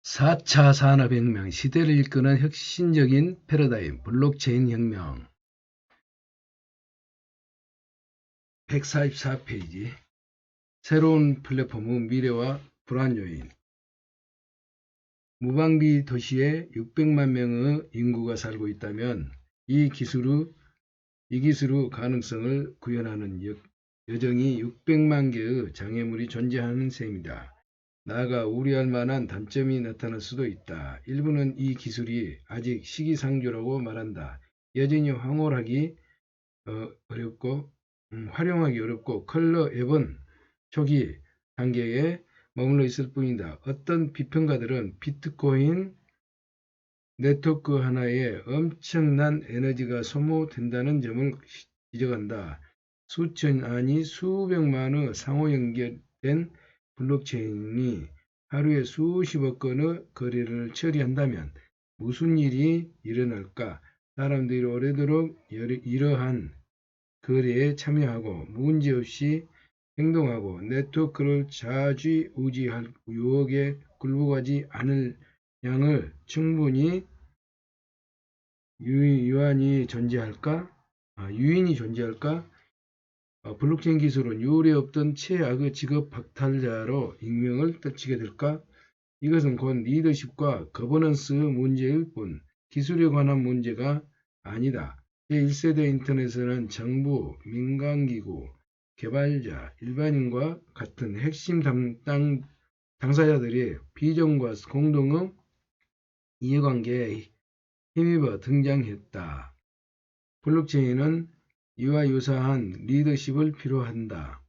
4차 산업혁명, 시대를 이끄는 혁신적인 패러다임, 블록체인 혁명. 144페이지. 새로운 플랫폼의 미래와 불안 요인. 무방비 도시에 600만 명의 인구가 살고 있다면 이 기술의 가능성을 구현하는 여정이 600만 개의 장애물이 존재하는 셈이다. 나아가 우려할 만한 단점이 나타날 수도 있다. 일부는 이 기술이 아직 시기상조라고 말한다. 여전히 활용하기 어렵고 컬러 앱은 초기 단계에 머물러 있을 뿐이다. 어떤 비평가들은 비트코인 네트워크 하나에 엄청난 에너지가 소모된다는 점을 지적한다. 수천 아니 수백만의 상호 연결된 블록체인이 하루에 수십억 건의 거래를 처리한다면 무슨 일이 일어날까? 사람들이 오래도록 이러한 거래에 참여하고 문제없이 행동하고 네트워크를 좌지우지할 유혹에 굴복하지 않을 양을 충분히 유인이 존재할까? 블록체인 기술은 유례 없던 최악의 직업 박탈자로 익명을 떨치게 될까? 이것은 곧 리더십과 거버넌스의 문제일 뿐 기술에 관한 문제가 아니다. 제1세대 인터넷은 정부, 민간기구, 개발자, 일반인과 같은 핵심 당사자들의 비전과 공동의 이해관계에 힘입어 등장했다. 블록체인은 이와 유사한 리더십을 필요한다.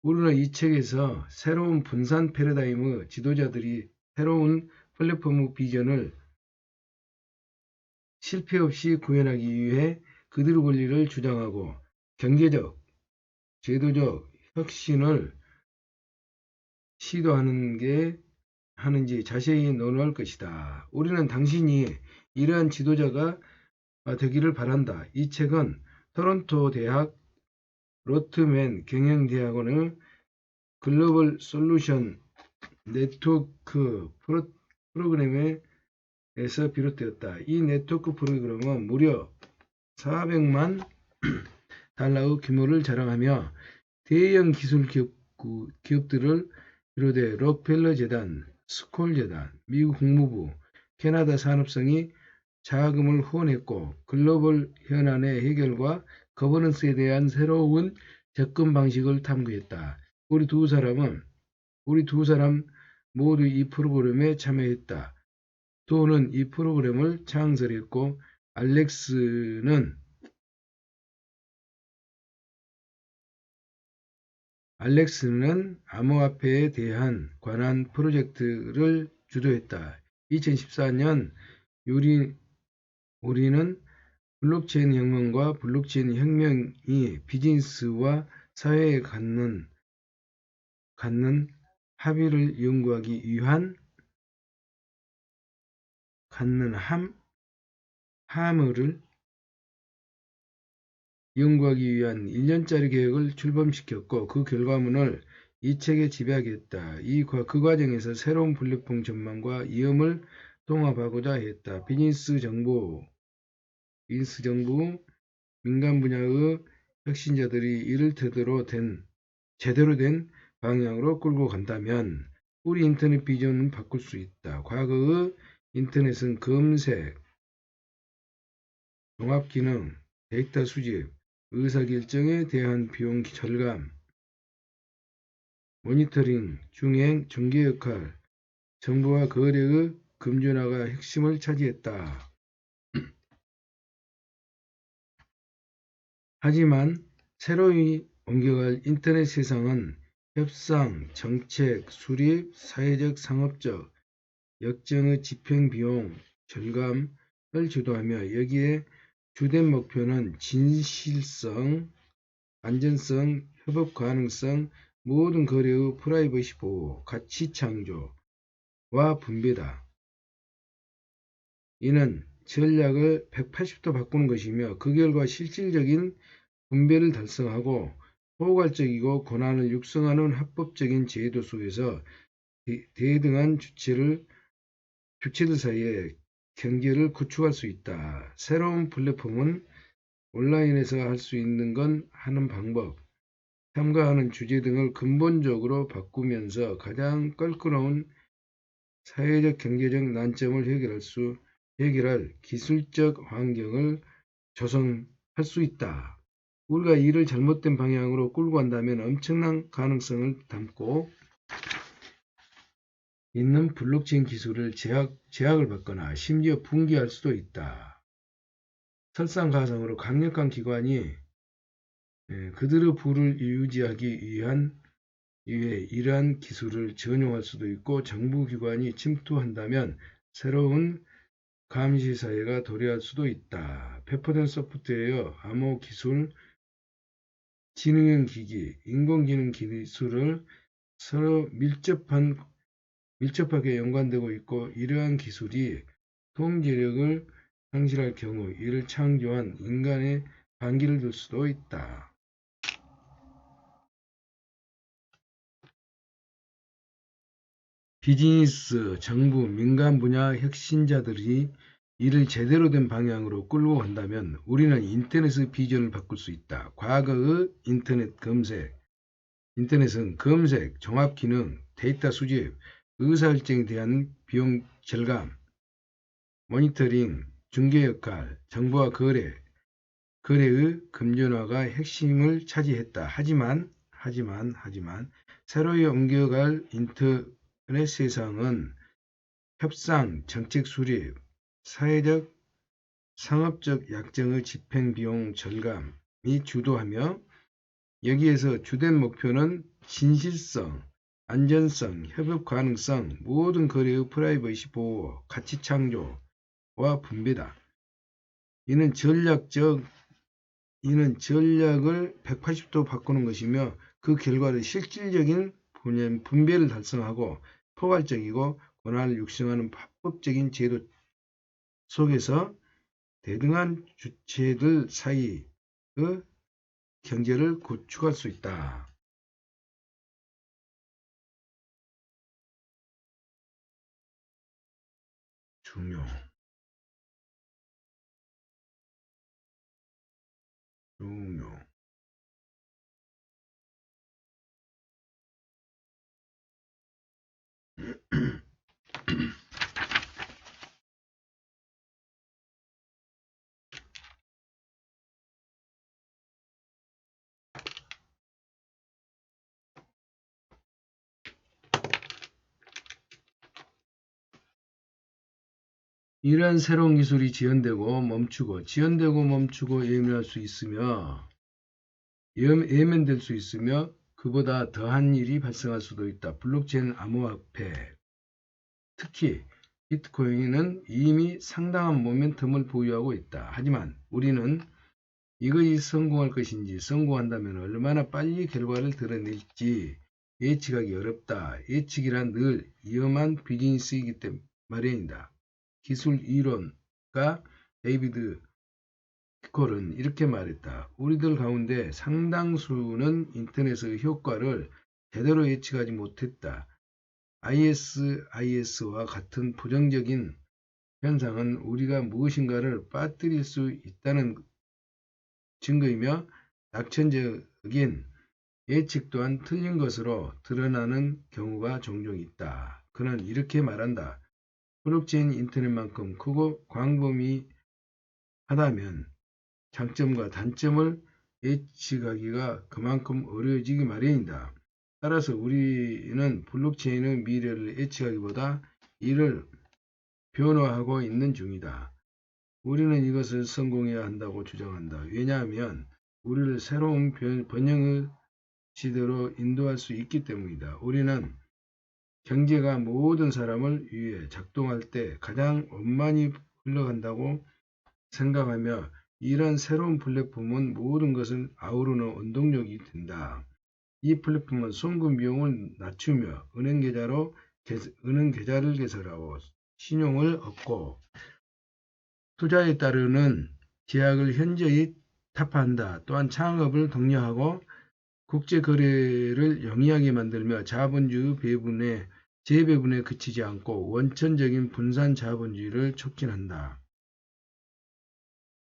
우리는 이 책에서 새로운 분산 패러다임의 지도자들이 새로운 플랫폼의 비전을 실패 없이 구현하기 위해 그들의 권리를 주장하고 경제적, 제도적 혁신을 하는지 자세히 논의할 것이다. 우리는 당신이 이러한 지도자가 되기를 바란다. 이 책은 토론토 대학 로트맨 경영대학원의 글로벌 솔루션 네트워크 프로그램에서 비롯되었다. 이 네트워크 프로그램은 무려 400만 달러의 규모를 자랑하며 대형 기술 기업들을 비롯해 록펠러 재단, 스콜 재단, 미국 국무부, 캐나다 산업성이 자금을 후원했고 글로벌 현안의 해결과 거버넌스에 대한 새로운 접근 방식을 탐구했다. 우리 두 사람 모두 이 프로그램에 참여했다. 도는 이 프로그램을 창설했고 알렉스는 암호화폐에 관한 프로젝트를 주도했다. 2014년 우리는 블록체인 혁명과 블록체인 혁명이 비즈니스와 사회에 갖는 합의를 연구하기 위한 함을 연구하기 위한 1년짜리 계획을 출범시켰고 그 결과물을 이 책에 집약했다. 그 과정에서 새로운 플랫폼 전망과 위험을 통합하고자 했다. 비즈니스 정부, 민간 분야의 혁신자들이 이를 제대로 된 방향으로 끌고 간다면 우리 인터넷 비전은 바꿀 수 있다. 과거의 인터넷은 검색, 종합기능, 데이터 수집, 의사결정에 대한 비용 절감, 모니터링, 중행, 중개 역할, 정보와 거래의 금준화가 핵심을 차지했다. 하지만 새로이 옮겨갈 인터넷 세상은 협상, 정책, 수립, 사회적, 상업적, 역정의 집행비용 절감을 주도하며 여기에 주된 목표는 진실성, 안전성, 협업 가능성, 모든 거래의 프라이버시 보호, 가치 창조와 분배다. 이는 전략을 180도 바꾸는 것이며 그 결과 실질적인 분배를 달성하고 포괄적이고 권한을 육성하는 합법적인 제도 속에서 대등한 주체를 주체들 사이에 경계를 구축할 수 있다. 새로운 플랫폼은 온라인에서 할 수 있는 건 하는 방법, 참가하는 주제 등을 근본적으로 바꾸면서 가장 껄끄러운 사회적 경제적 난점을 해결할 기술적 환경을 조성할 수 있다. 우리가 이를 잘못된 방향으로 끌고 간다면 엄청난 가능성을 담고 있는 블록체인 기술을 제약을 받거나 심지어 붕괴할 수도 있다. 설상가상으로 강력한 기관이 그들의 부를 유지하기 위해 이러한 기술을 전용할 수도 있고, 정부기관이 침투한다면 새로운 감시사회가 도래할 수도 있다. 배포된 소프트웨어, 암호 기술, 지능형 기기, 인공지능 기술을 서로 밀접하게 연관되고 있고, 이러한 기술이 통제력을 상실할 경우 이를 창조한 인간의 반기를 둘 수도 있다. 비즈니스, 정부, 민간 분야 혁신자들이 이를 제대로 된 방향으로 끌고 간다면 우리는 인터넷의 비전을 바꿀 수 있다. 과거의 인터넷은 검색, 종합 기능, 데이터 수집, 의사결정에 대한 비용 절감, 모니터링, 중개 역할, 정보와 거래의 금전화가 핵심을 차지했다. 하지만 새로이 옮겨갈 인터넷 세상은 협상, 정책 수립, 사회적, 상업적 약정의 집행 비용 절감이 주도하며, 여기에서 주된 목표는 진실성, 안전성, 협업 가능성, 모든 거래의 프라이버시 보호, 가치 창조와 분배다. 이는 전략을 180도 바꾸는 것이며, 그 결과를 실질적인 분배를 달성하고 포괄적이고 권한을 육성하는 합법적인 제도 속에서 대등한 주체들 사이의 경제를 구축할 수 있다. 중요. 이러한 새로운 기술이 지연되고 멈추고 예면될 수 있으며 그보다 더한 일이 발생할 수도 있다. 블록체인 암호화폐, 특히 비트코인은 이미 상당한 모멘텀을 보유하고 있다. 하지만 우리는 이것이 성공할 것인지, 성공한다면 얼마나 빨리 결과를 드러낼지 예측하기 어렵다. 예측이란 늘 위험한 비즈니스이기 때문에 마련이다. 기술 이론가 데이비드 피콜은 이렇게 말했다. 우리들 가운데 상당수는 인터넷의 효과를 제대로 예측하지 못했다. ISIS와 같은 부정적인 현상은 우리가 무엇인가를 빠뜨릴 수 있다는 증거이며, 낙천적인 예측 또한 틀린 것으로 드러나는 경우가 종종 있다. 그는 이렇게 말한다. 블록체인 인터넷만큼 크고 광범위하다면 장점과 단점을 예측하기가 그만큼 어려워지기 마련이다. 따라서 우리는 블록체인의 미래를 예측하기보다 이를 변화하고 있는 중이다. 우리는 이것을 성공해야 한다고 주장한다. 왜냐하면 우리를 새로운 번영의 시대로 인도할 수 있기 때문이다. 우리는 경제가 모든 사람을 위해 작동할 때 가장 원만히 흘러간다고 생각하며, 이러한 새로운 플랫폼은 모든 것을 아우르는 원동력이 된다. 이 플랫폼은 송금 비용을 낮추며 은행 계좌를 개설하고 신용을 얻고 투자에 따르는 제약을 현저히 타파한다. 또한 창업을 독려하고 국제 거래를 영위하게 만들며 자본주의 배분에 재배분에 그치지 않고 원천적인 분산 자본주의를 촉진한다.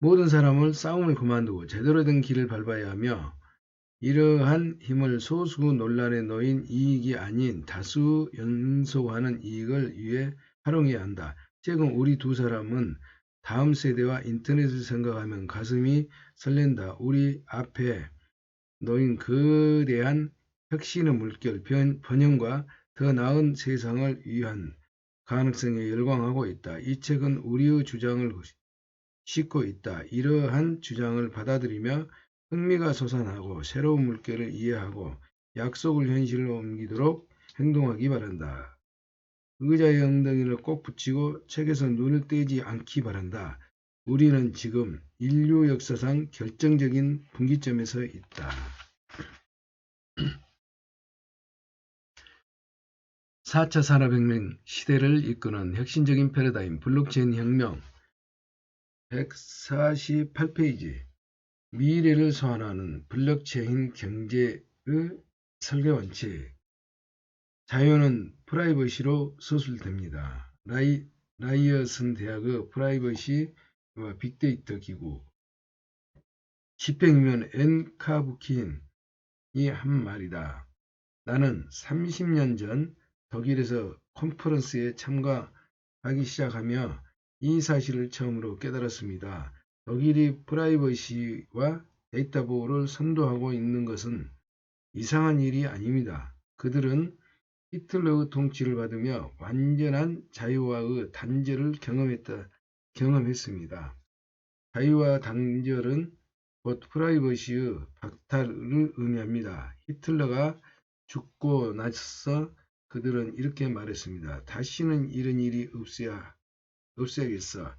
모든 사람을 싸움을 그만두고 제대로 된 길을 밟아야 하며 이러한 힘을 소수 논란에 놓인 이익이 아닌 다수 연소하는 이익을 위해 활용해야 한다. 최근 우리 두 사람은 다음 세대와 인터넷을 생각하면 가슴이 설렌다. 우리 앞에 놓인 거대한 혁신의 물결, 번영과 더 나은 세상을 위한 가능성에 열광하고 있다. 이 책은 우리의 주장을 싣고 있다. 이러한 주장을 받아들이며 흥미가 솟아나고 새로운 물결을 이해하고 약속을 현실로 옮기도록 행동하기 바란다. 의자의 엉덩이를 꼭 붙이고 책에서 눈을 떼지 않기 바란다. 우리는 지금 인류 역사상 결정적인 분기점에서 있다. 4차 산업혁명 시대를 이끄는 혁신적인 패러다임 블록체인 혁명 148페이지 미래를 소환하는 블록체인 경제의 설계 원칙 자유는 프라이버시로 서술됩니다. 라이어슨 대학의 프라이버시와 빅데이터 기구 집행위원 앤 카부킨이 한 말이다. 나는 30년 전 독일에서 컨퍼런스에 참가하기 시작하며 이 사실을 처음으로 깨달았습니다. 독일이 프라이버시와 데이터 보호를 선도하고 있는 것은 이상한 일이 아닙니다. 그들은 히틀러의 통치를 받으며 완전한 자유와의 단절을 경험했습니다. 자유와 단절은 곧 프라이버시의 박탈을 의미합니다. 히틀러가 죽고 나서 그들은 이렇게 말했습니다. 다시는 이런 일이 없어야겠어.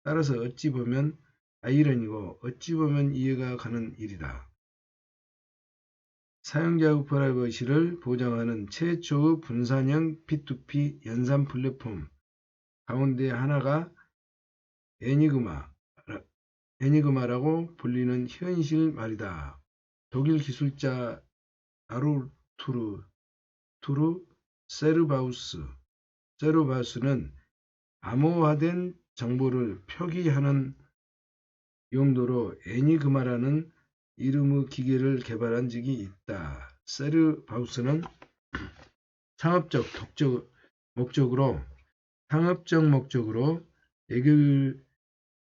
따라서 어찌 보면 아이러니고 어찌 보면 이해가 가는 일이다. 사용자의 프라이버시를 보장하는 최초의 분산형 P2P 연산 플랫폼 가운데 하나가 애니그마라고 불리는 현실 말이다. 독일 기술자 아르투르 세르바우스는 암호화된 정보를 표기하는 용도로 애니그마라는 이름의 기계를 개발한 적이 있다. 세르바우스는 상업적 목적으로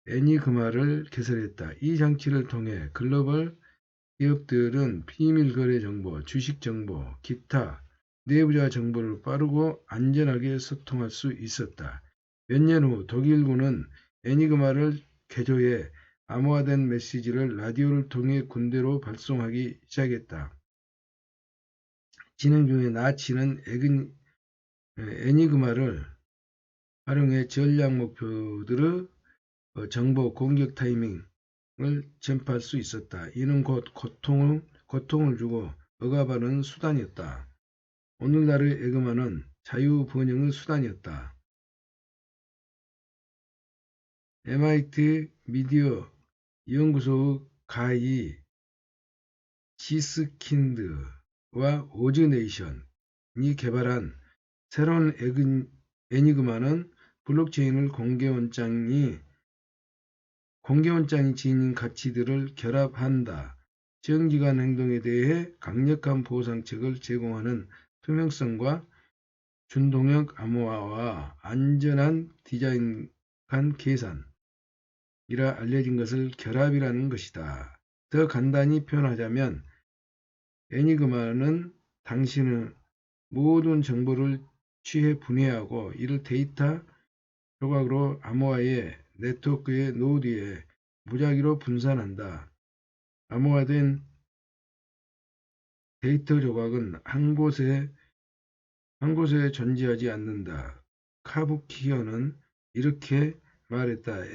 애니그마를 개설했다. 이 장치를 통해 글로벌 기업들은 비밀 거래 정보, 주식 정보, 기타 내부자 정보를 빠르고 안전하게 소통할 수 있었다. 몇 년 후 독일군은 애니그마를 개조해 암호화된 메시지를 라디오를 통해 군대로 발송하기 시작했다. 진행 중에 나치는 애니그마를 활용해 전략 목표들의 정보 공격 타이밍을 전파할 수 있었다. 이는 곧 고통을 주고 억압하는 수단이었다. 오늘날의 애그마는 자유 번영의 수단이었다. MIT 미디어 연구소의 가이 지스킨드와 오즈네이션이 개발한 새로운 애니그마는 블록체인을 공개원장이 지닌 가치들을 결합한다. 정기관 행동에 대해 강력한 보상책을 제공하는 투명성과 준동력 암호화와 안전한 디자인 간 계산이라 알려진 것을 결합이라는 것이다. 더 간단히 표현하자면 애니그마는 당신의 모든 정보를 취해 분해하고 이를 데이터 조각으로 암호화해 네트워크의 노드에 무작위로 분산한다. 암호화된 데이터 조각은 한 곳에 존재하지 않는다. 카부키어는 이렇게 말했다.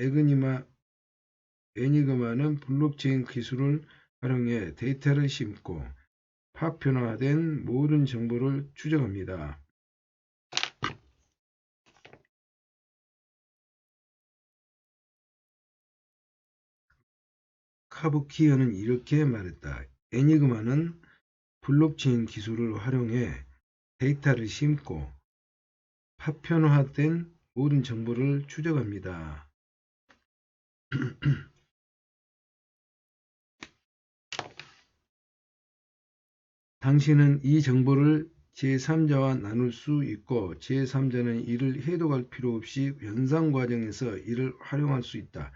애니그마는 블록체인 기술을 활용해 데이터를 심고 파편화된 모든 정보를 추적합니다. 카부키어는 이렇게 말했다. 애니그마는 블록체인 기술을 활용해 데이터를 심고 파편화된 모든 정보를 추적합니다. 당신은 이 정보를 제3자와 나눌 수 있고 제3자는 이를 해독할 필요 없이 연상 과정에서 이를 활용할 수 있다.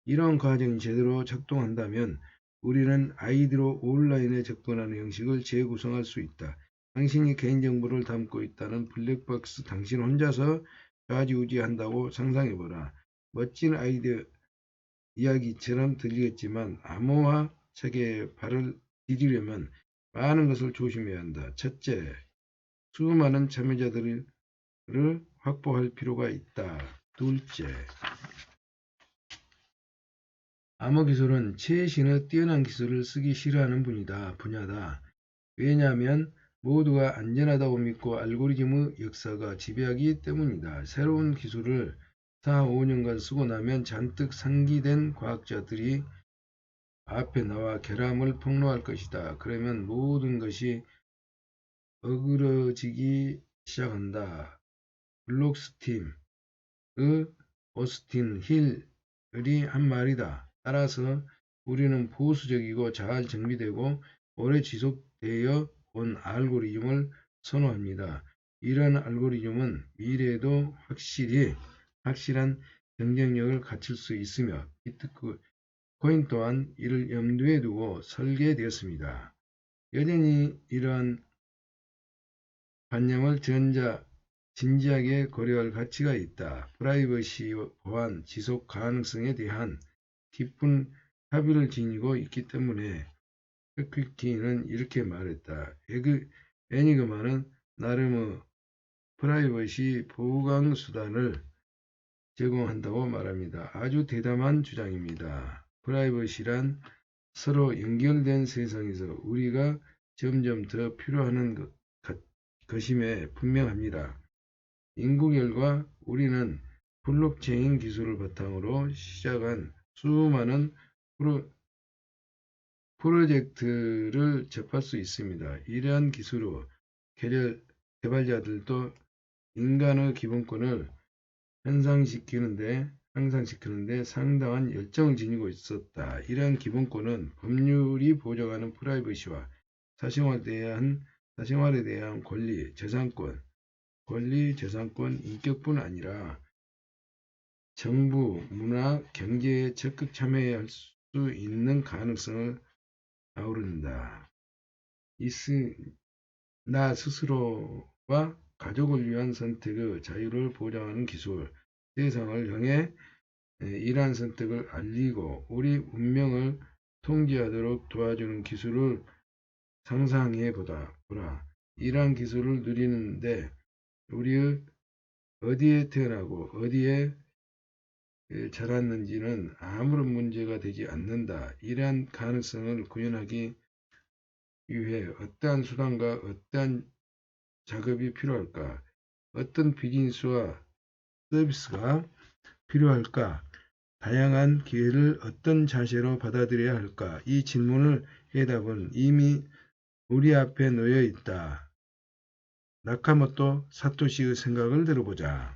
이런 과정이 제대로 작동한다면 우리는 아이디로 온라인에 접근하는 형식을 재구성할 수 있다. 당신이 개인정보를 담고 있다는 블랙박스 당신 혼자서 좌지우지한다고 상상해보라. 멋진 아이디어 이야기처럼 들리겠지만 암호화 체계에 발을 디디려면 많은 것을 조심해야 한다. 첫째, 수많은 참여자들을 확보할 필요가 있다. 둘째, 암호기술은 최신의 뛰어난 기술을 쓰기 싫어하는 분야다. 왜냐하면 모두가 안전하다고 믿고 알고리즘의 역사가 지배하기 때문이다. 새로운 기술을 4, 5년간 쓰고 나면 잔뜩 상기된 과학자들이 앞에 나와 결함을 폭로할 것이다. 그러면 모든 것이 어그러지기 시작한다. 블록스팀의 오스틴 힐이 한 말이다. 따라서 우리는 보수적이고 잘 정비되고 오래 지속되어 온 알고리즘을 선호합니다. 이런 알고리즘은 미래에도 확실한 경쟁력을 갖출 수 있으며 비트코인 또한 이를 염두에 두고 설계되었습니다. 여전히 이러한 관념을 진지하게 고려할 가치가 있다. 프라이버시 보안, 지속 가능성에 대한 깊은 합의를 지니고 있기 때문에 헬퀴티는 이렇게 말했다. 애니그마는 나름의 프라이버시 보강 수단을 제공한다고 말합니다. 아주 대담한 주장입니다. 프라이버시란 서로 연결된 세상에서 우리가 점점 더 필요하는 것임에 분명합니다. 인구결과 우리는 블록체인 기술을 바탕으로 시작한 수많은 프로젝트를 접할 수 있습니다. 이러한 기술로 개발자들도 인간의 기본권을 향상시키는데 상당한 열정을 지니고 있었다. 이러한 기본권은 법률이 보장하는 프라이버시와 사생활에 대한 권리, 저작권, 인격뿐 아니라 정부, 문화, 경제에 적극 참여할 수 있는 가능성을 아우른다. 나 스스로와 가족을 위한 선택의 자유를 보장하는 기술, 세상을 향해 이러한 선택을 알리고 우리 운명을 통제하도록 도와주는 기술을 상상해 보라. 이러한 기술을 누리는데 우리의 어디에 태어나고 어디에 자랐는지는 아무런 문제가 되지 않는다. 이러한 가능성을 구현하기 위해 어떠한 수단과 어떠한 작업이 필요할까? 어떤 비즈니스와 서비스가 필요할까? 다양한 기회를 어떤 자세로 받아들여야 할까? 이 질문을 해답은 이미 우리 앞에 놓여 있다. 나카모토 사토시의 생각을 들어보자.